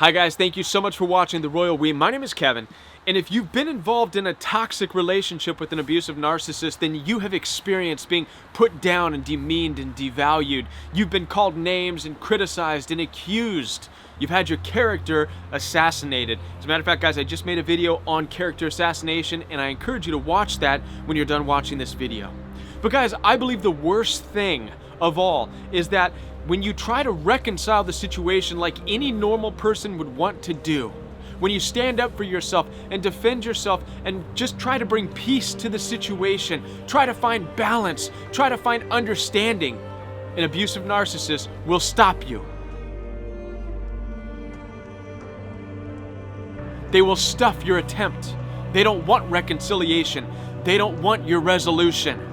Hi guys, thank you so much for watching The Royal We. My name is Kevin, and if you've been involved in a toxic relationship with an abusive narcissist, then you have experienced being put down and demeaned and devalued. You've been called names and criticized and accused. You've had your character assassinated. As a matter of fact, guys, I just made a video on character assassination, and I encourage you to watch that when you're done watching this video. But guys, I believe the worst thing of all is that when you try to reconcile the situation like any normal person would want to do, when you stand up for yourself and defend yourself and just try to bring peace to the situation, try to find balance, try to find understanding, an abusive narcissist will stop you. They will stuff your attempt. They don't want reconciliation. They don't want your resolution.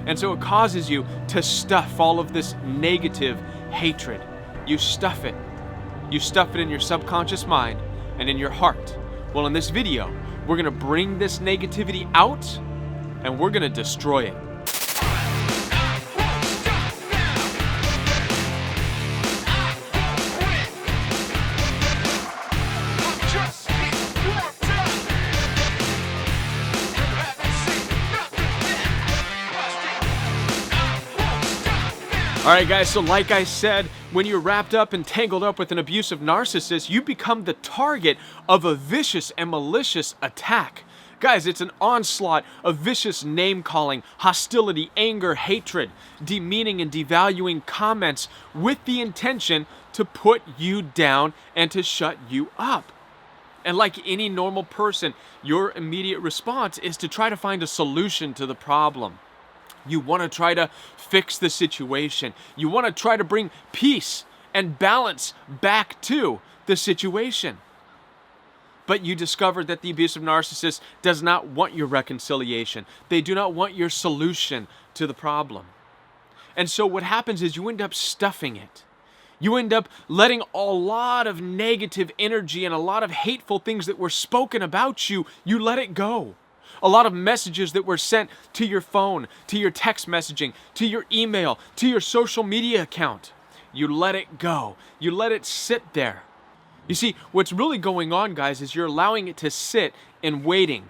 And so it causes you to stuff all of this negative hatred. You stuff it. You stuff it in your subconscious mind and in your heart. Well, in this video, we're going to bring this negativity out and we're going to destroy it. Alright guys, so like I said, when you're wrapped up and tangled up with an abusive narcissist, you become the target of a vicious and malicious attack. Guys, it's an onslaught of vicious name-calling, hostility, anger, hatred, demeaning and devaluing comments with the intention to put you down and to shut you up. And like any normal person, your immediate response is to try to find a solution to the problem. You want to try to fix the situation. You want to try to bring peace and balance back to the situation. But you discover that the abusive narcissist does not want your reconciliation. They do not want your solution to the problem. And so what happens is you end up stuffing it. You end up letting a lot of negative energy and a lot of hateful things that were spoken about you, you let it go. A lot of messages that were sent to your phone, to your text messaging, to your email, to your social media account. You let it go. You let it sit there. You see, what's really going on, guys, is you're allowing it to sit and waiting.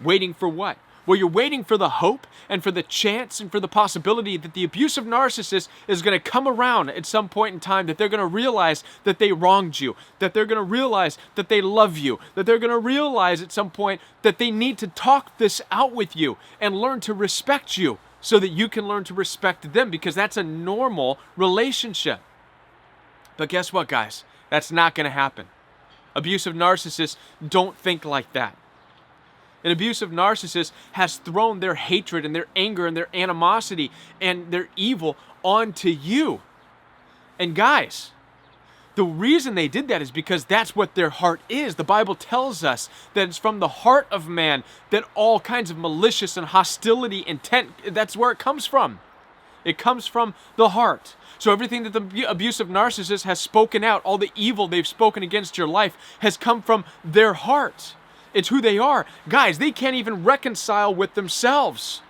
Waiting for what? Well, you're waiting for the hope and for the chance and for the possibility that the abusive narcissist is going to come around at some point in time, that they're going to realize that they wronged you, that they're going to realize that they love you, that they're going to realize at some point that they need to talk this out with you and learn to respect you so that you can learn to respect them, because that's a normal relationship. But guess what, guys? That's not going to happen. Abusive narcissists don't think like that. An abusive narcissist has thrown their hatred and their anger and their animosity and their evil onto you. And guys, the reason they did that is because that's what their heart is. The Bible tells us that it's from the heart of man that all kinds of malicious and hostility intent, that's where it comes from. It comes from the heart. So everything that the abusive narcissist has spoken out, all the evil they've spoken against your life, has come from their heart. It's who they are. Guys, they can't even reconcile with themselves.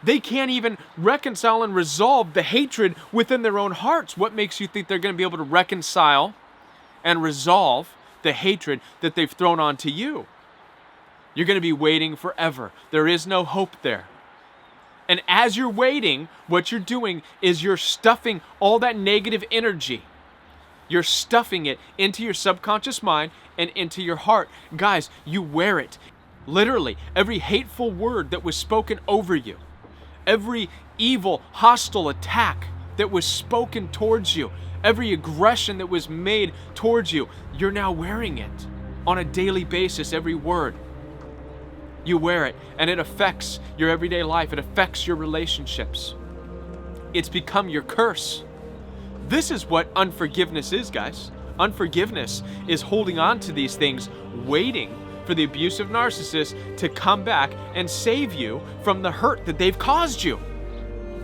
They can't even reconcile and resolve the hatred within their own hearts. What makes you think they're going to be able to reconcile and resolve the hatred that they've thrown onto you? You're going to be waiting forever. There is no hope there. And as you're waiting, what you're doing is you're stuffing all that negative energy. You're stuffing it into your subconscious mind and into your heart. Guys, you wear it. Literally, every hateful word that was spoken over you, every evil, hostile attack that was spoken towards you, every aggression that was made towards you, you're now wearing it on a daily basis, every word. You wear it, and it affects your everyday life. It affects your relationships. It's become your curse. This is what unforgiveness is, guys. Unforgiveness is holding on to these things, waiting for the abusive narcissist to come back and save you from the hurt that they've caused you.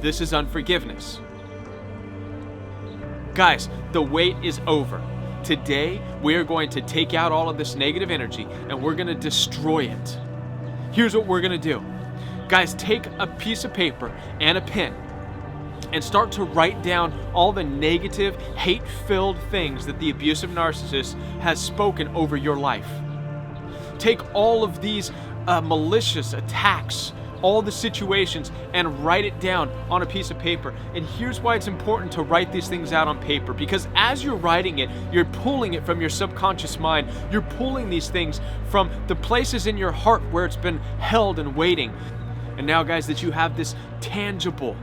This is unforgiveness. Guys, the wait is over. Today, we are going to take out all of this negative energy and we're going to destroy it. Here's what we're going to do. Guys, take a piece of paper and a pen. and start to write down all the negative, hate-filled things that the abusive narcissist has spoken over your life. Take all of these malicious attacks, all the situations, and write it down on a piece of paper. And here's why it's important to write these things out on paper, because as you're writing it, you're pulling it from your subconscious mind. You're pulling these things from the places in your heart where it's been held and waiting. And now, guys, that you have this tangible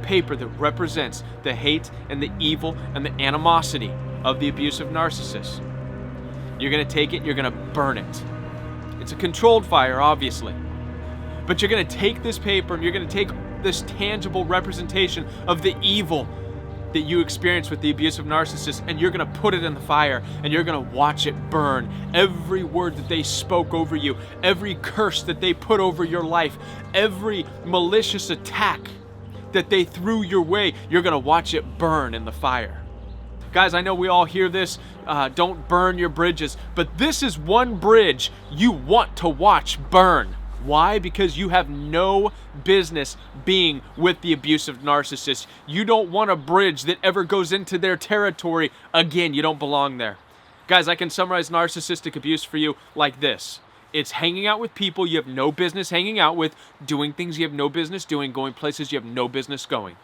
paper that represents the hate and the evil and the animosity of the abusive narcissist, you're going to take it, you're going to burn it. It's a controlled fire, obviously. But you're going to take this paper and you're going to take this tangible representation of the evil that you experience with the abusive narcissist, and you're going to put it in the fire and you're going to watch it burn. Every word that they spoke over you, every curse that they put over your life, every malicious attack that they threw your way, you're going to watch it burn in the fire. Guys, I know we all hear this, don't burn your bridges, but this is one bridge you want to watch burn. Why? Because you have no business being with the abusive narcissist. You don't want a bridge that ever goes into their territory again. You don't belong there. Guys, I can summarize narcissistic abuse for you like this. It's hanging out with people you have no business hanging out with, doing things you have no business doing, going places you have no business going.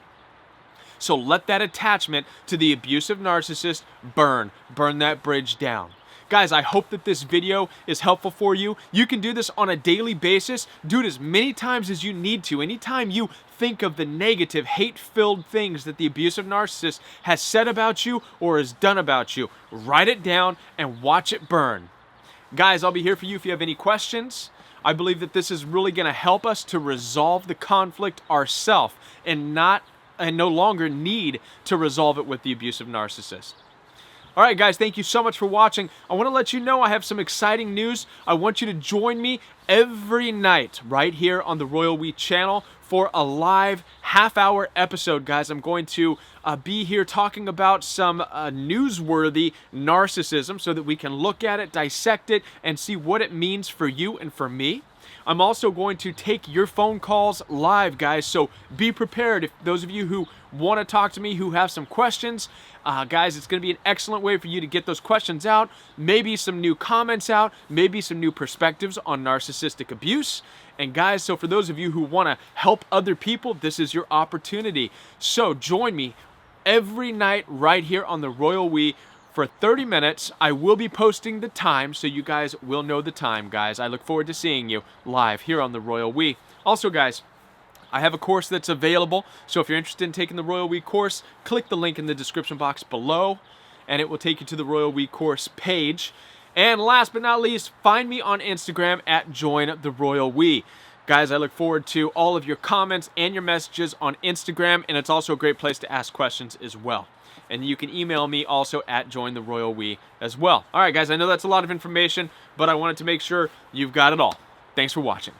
So let that attachment to the abusive narcissist burn. Burn that bridge down. Guys, I hope that this video is helpful for you. You can do this on a daily basis. Do it as many times as you need to. Anytime you think of the negative, hate-filled things that the abusive narcissist has said about you or has done about you, write it down and watch it burn. Guys, I'll be here for you if you have any questions. I believe that this is really going to help us to resolve the conflict ourselves and no longer need to resolve it with the abusive narcissist. All right, guys, thank you so much for watching. I want to let you know I have some exciting news. I want you to join me every night right here on the Royal We channel for a live half-hour episode, guys. I'm going to be here talking about some newsworthy narcissism so that we can look at it, dissect it, and see what it means for you and for me. I'm also going to take your phone calls live, guys, so be prepared. If those of you who want to talk to me, who have some questions, guys, it's going to be an excellent way for you to get those questions out, maybe some new comments out, maybe some new perspectives on narcissistic abuse. And guys, so for those of you who want to help other people, this is your opportunity. So join me every night right here on the Royal We for 30 minutes. I will be posting the time, so you guys will know the time, guys. I look forward to seeing you live here on the Royal We. Also, guys, I have a course that's available, so if you're interested in taking the Royal We course, click the link in the description box below, and it will take you to the Royal We course page. And last but not least, find me on Instagram at Join the Royal We. Guys, I look forward to all of your comments and your messages on Instagram, and it's also a great place to ask questions as well. And you can email me also at Join the Royal We as well. All right, guys, I know that's a lot of information, but I wanted to make sure you've got it all. Thanks for watching.